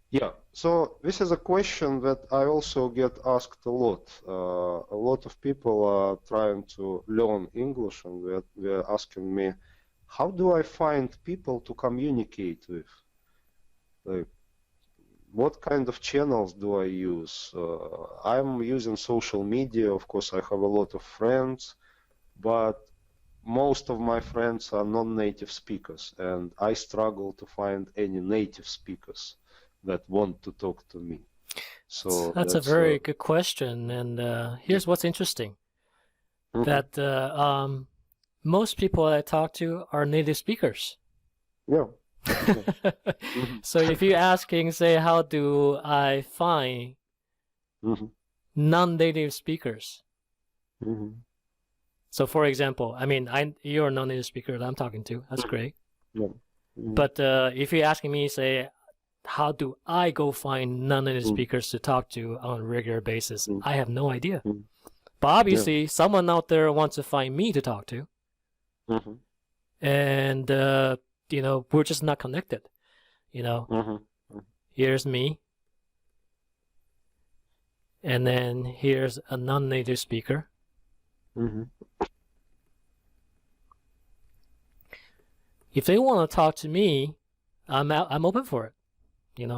Yeah, so this is a question that I also get asked a lot. A lot of people are trying to learn English and they're asking me, how do I find people to communicate with? Like, what kind of channels do I use? I'm using social media. Of course, I have a lot of friends, but most of my friends are non-native speakers, and I struggle to find any native speakers that want to talk to me. So That's a that's very good question, and yeah. here's what's interesting: Hmm. that most people I talk to are native speakers. Yeah, yeah. Hmm. So if you're asking, say, how do I find Hmm. non-native speakers? Hmm. So, for example, I mean, you're a non-native speaker that I'm talking to. That's great. Yeah. Hmm. But if you're asking me, say, how do I go find non-native speakers to talk to on a regular basis? I have no idea. Hmm. But Yeah. obviously, someone out there wants to find me to talk to, Hmm. and we're just not connected. You know, Hmm. here's me, and then here's a non-native speaker. Hmm. If they want to talk to me, I'm open for it.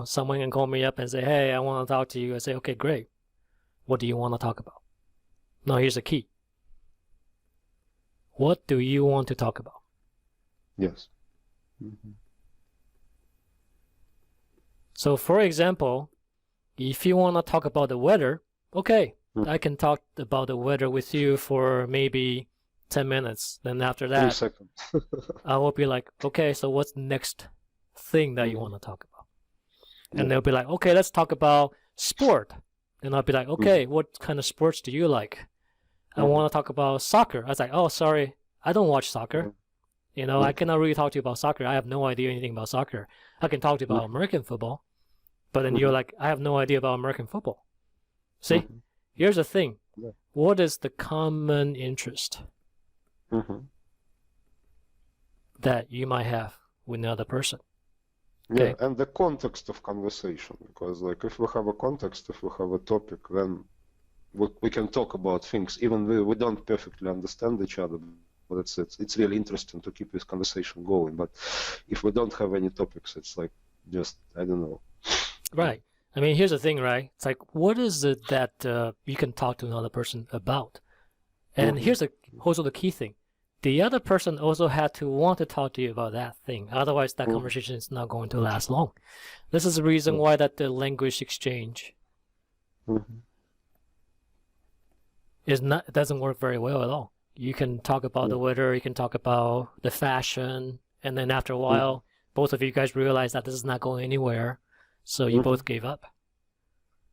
Someone can call me up and say, "Hey, I want to talk to you." I say, "Okay, great. What do you want to talk about?" Now, here's the key. What do you want to talk about? Yes. Hmm. So, for example, if you want to talk about the weather, okay, I can talk about the weather with you for maybe 10 minutes. Then after Three that, seconds. I will be like, okay, so what's the next thing that you Hmm. want to talk about? And Yeah. they'll be like, okay, let's talk about sport. And I'll be like, Hmm. okay, what kind of sports do you like? I Hmm. want to talk about soccer. I was like, oh, sorry, I don't watch soccer. I Hmm. cannot really talk to you about soccer. I have no idea anything about soccer. I can talk to you about Hmm. American football, but then you're Hmm. like, I have no idea about American football. See, Hmm. here's the thing. Yeah. What is the common interest Hmm. that you might have with another person? Yeah, Okay. and the context of conversation, because like if we have a context, if we have a topic, then we can talk about things, even we don't perfectly understand each other, but it's really interesting to keep this conversation going. But if we don't have any topics, it's like just I don't know. Right. I mean, here's the thing, right? It's like, what is it that you can talk to another person about? And Hmm. here's also the key thing. The other person also had to want to talk to you about that thing. Otherwise, that Hmm. conversation is not going to last long. This is the reason Yeah. why that the language exchange Hmm. doesn't work very well at all. You can talk about Yeah. the weather, you can talk about the fashion, and then after a Hmm. while, both of you guys realize that this is not going anywhere, so you Hmm. both gave up.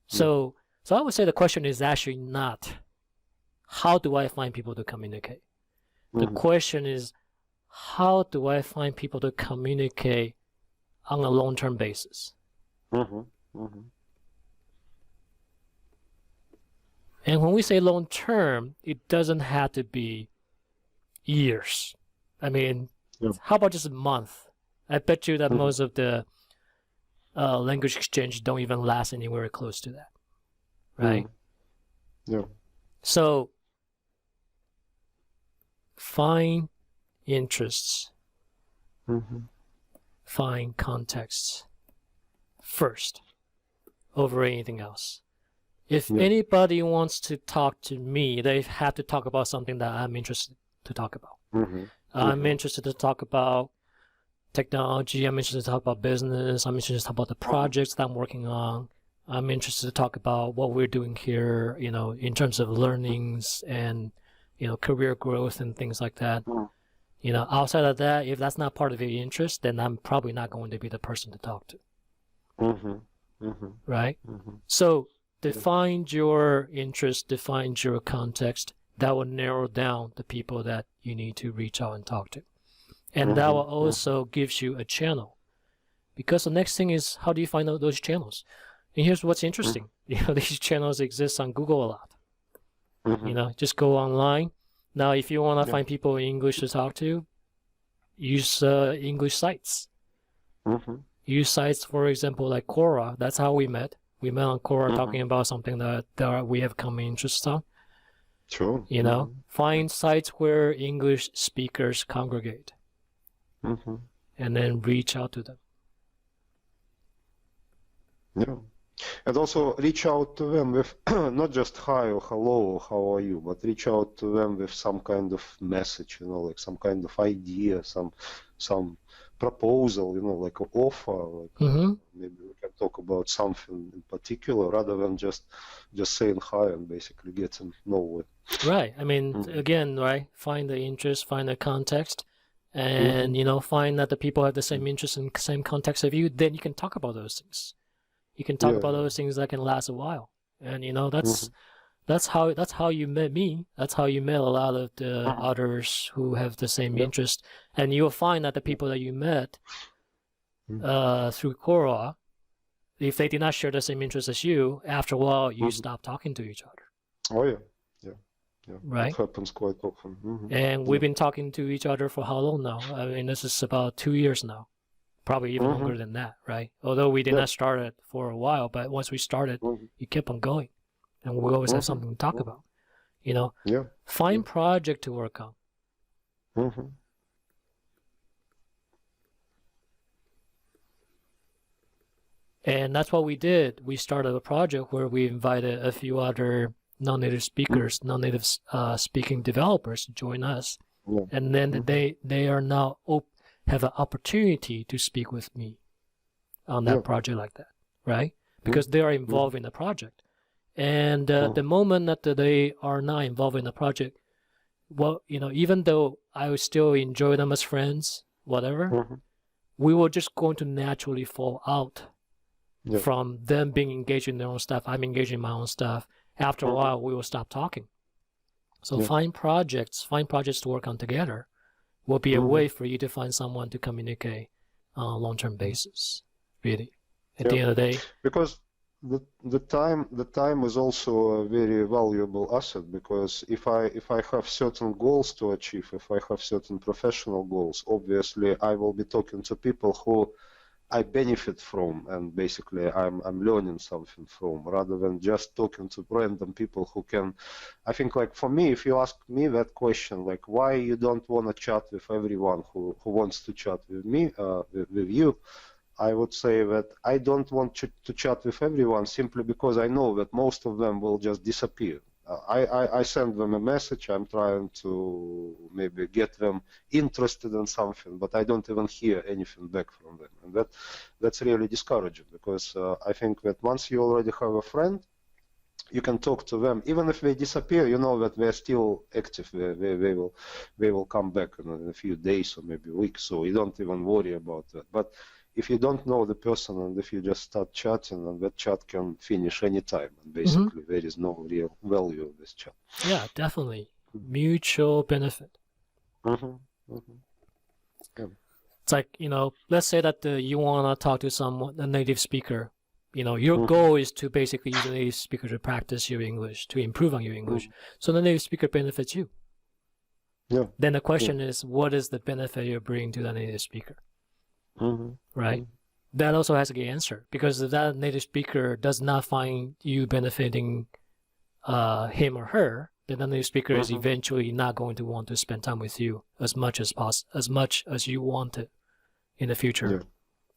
Yeah. So I would say the question is actually not how do I find people to communicate. The Hmm. question is how do I find people to communicate on a long-term basis? Hmm. Hmm. And when we say long-term, it doesn't have to be years. I mean, Yeah. how about just a month? I bet you that Hmm. most of the language exchange don't even last anywhere close to that, Hmm. right? Yeah. So find interests, Hmm. find contexts first over anything else. If Yeah. anybody wants to talk to me, they have to talk about something that I'm interested to talk about. Hmm. I'm Hmm. interested to talk about technology. I'm interested to talk about business. I'm interested to talk about the Hmm. projects that I'm working on. I'm interested to talk about what we're doing here, in terms of learnings and, career growth and things like that. Outside of that, if that's not part of your interest, then I'm probably not going to be the person to talk to, Hmm. Hmm. right? Hmm. So Yeah. define your interest, define your context. That will narrow down the people that you need to reach out and talk to. And that will Hmm. Hmm. also gives you a channel. Because the next thing is how do you find out those channels? And here's what's interesting. These channels exist on Google a lot. Hmm. Just go online. Now, if you want to Yeah. find people in English to talk to, use English sites. Hmm. use sites, for example, like Quora. That's how we met. We met on Quora talking about something that we have common interests on. Sure. You know, find sites where English speakers congregate, and then reach out to them. Yeah. And also reach out to them with not just hi or hello or how are you, but reach out to them with some kind of message, you know, like some kind of idea, some proposal, you know, like an offer, like maybe we can talk about something in particular rather than just saying hi and basically getting nowhere. Right. I mean, again, right, find the interest, find the context, and, you know, find that the people have the same interest and same context of you, then you can talk about those things. You can talk about those things that can last a while. And, you know, that's how you met me. That's how you met a lot of the others who have the same interest. And you'll find that the people that you met through Quora, if they did not share the same interest as you, after a while, you stop talking to each other. Oh, yeah. Right? It happens quite often. And we've been talking to each other for how long now? I mean, this is about 2 years now. Probably even longer than that, right? Although we did not start it for a while, but once we started, you kept on going. And we always have something to talk about. You know, find project to work on. And that's what we did. We started a project where we invited a few other non-native speakers, non-native speaking developers to join us. And then they are now have an opportunity to speak with me on that project like that, right? Because they are involved in the project. And the moment that they are not involved in the project, well, you know, even though I would still enjoy them as friends, whatever, we were just going to naturally fall out from them being engaged in their own stuff. I'm engaged in my own stuff. After a while, we will stop talking. So find projects to work on together will be a way for you to find someone to communicate on a long-term basis, really, at the end of the day. Because the time is also a very valuable asset, because if I have certain goals to achieve, if I have certain professional goals, obviously I will be talking to people who I benefit from, and basically I'm learning something from, rather than just talking to random people who can. I think, like, for me, if you ask me that question, like, why you don't want to chat with everyone who wants to chat with me, with you, I would say that I don't want to chat with everyone simply because I know that most of them will just disappear. I send them a message, I'm trying to maybe get them interested in something, but I don't even hear anything back from them. And that's really discouraging, because I think that once you already have a friend, you can talk to them. Even if they disappear, you know that they're still active. They will come back in a few days or maybe weeks, so you don't even worry about that. But if you don't know the person, and if you just start chatting, and that chat can finish anytime, and basically there is no real value of this chat. Yeah, definitely. Mutual benefit. It's like, you know, let's say that you want to talk to someone, a native speaker. You know, your goal is to basically use a native speaker to practice your English, to improve on your English. So the native speaker benefits you. Then the question is, what is the benefit you're bringing to the native speaker? Right? That also has to get answered, because if that native speaker does not find you benefiting him or her, then the native speaker is eventually not going to want to spend time with you as much as you want it in the future.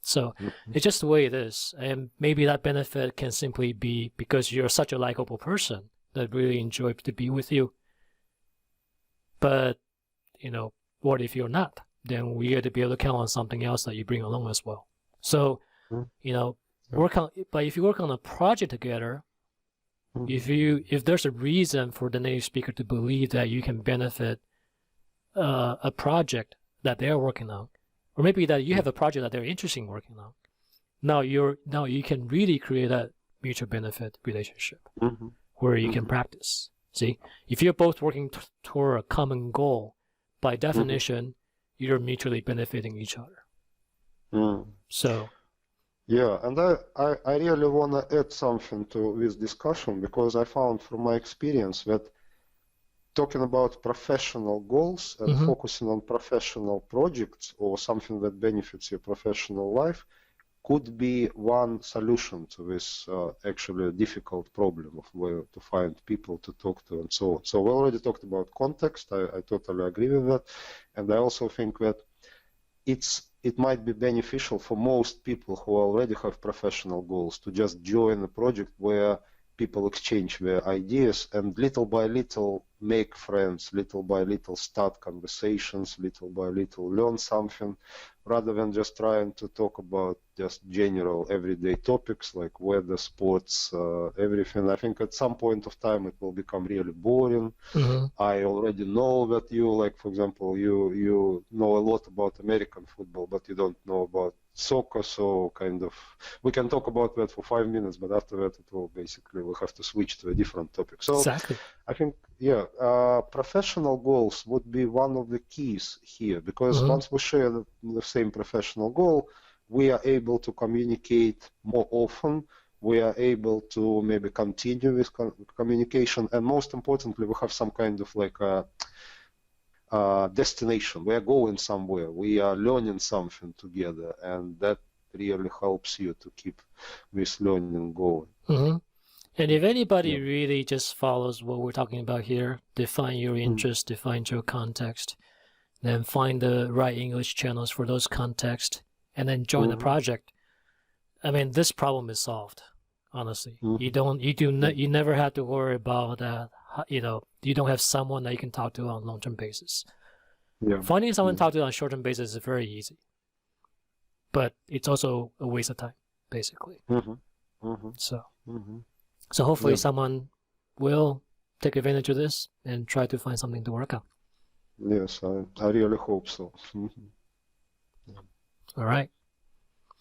So it's just the way it is. And maybe that benefit can simply be because you're such a likable person that really enjoy to be with you. But, you know, what if you're not? Then we got to be able to count on something else that you bring along as well. So, you know, but if you work on a project together, if there's a reason for the native speaker to believe that you can benefit a project that they're working on, or maybe that you have a project that they're interested in working on, now you can really create a mutual benefit relationship where you can practice. See, if you're both working toward a common goal, by definition, you're mutually benefiting each other. So, yeah, and I really want to add something to this discussion, because I found from my experience that talking about professional goals and focusing on professional projects or something that benefits your professional life could be one solution to this actually difficult problem of where to find people to talk to and so on. So we already talked about context. I totally agree with that. And I also think that it might be beneficial for most people who already have professional goals to just join a project where people exchange their ideas and little by little make friends, little by little start conversations, little by little learn something, rather than just trying to talk about just general everyday topics like weather, sports, everything. I think at some point of time it will become really boring. Mm-hmm. I already know that you, like, for example, you know a lot about American football, but you don't know about soccer, so kind of we can talk about that for 5 minutes, but after that it will basically we'll have to switch to a different topic. So Exactly. I think, yeah, professional goals would be one of the keys here, because Mm-hmm. once we share the same professional goal, we are able to communicate more often. We are able to maybe continue with communication, and most importantly, we have some kind of like a destination. We are going somewhere. We are learning something together, and that really helps you to keep this learning going. Mm-hmm. And if anybody Yeah. really just follows what we're talking about here, define your interest, define your context, then find the right English channels for those contexts, and then join the project. I mean, this problem is solved. Honestly, you never have to worry about that. You don't have someone that you can talk to on a long-term basis. Yeah. Finding someone to talk to on a short-term basis is very easy, but it's also a waste of time, basically. So hopefully someone will take advantage of this and try to find something to work out. Yes, I really hope so. All right.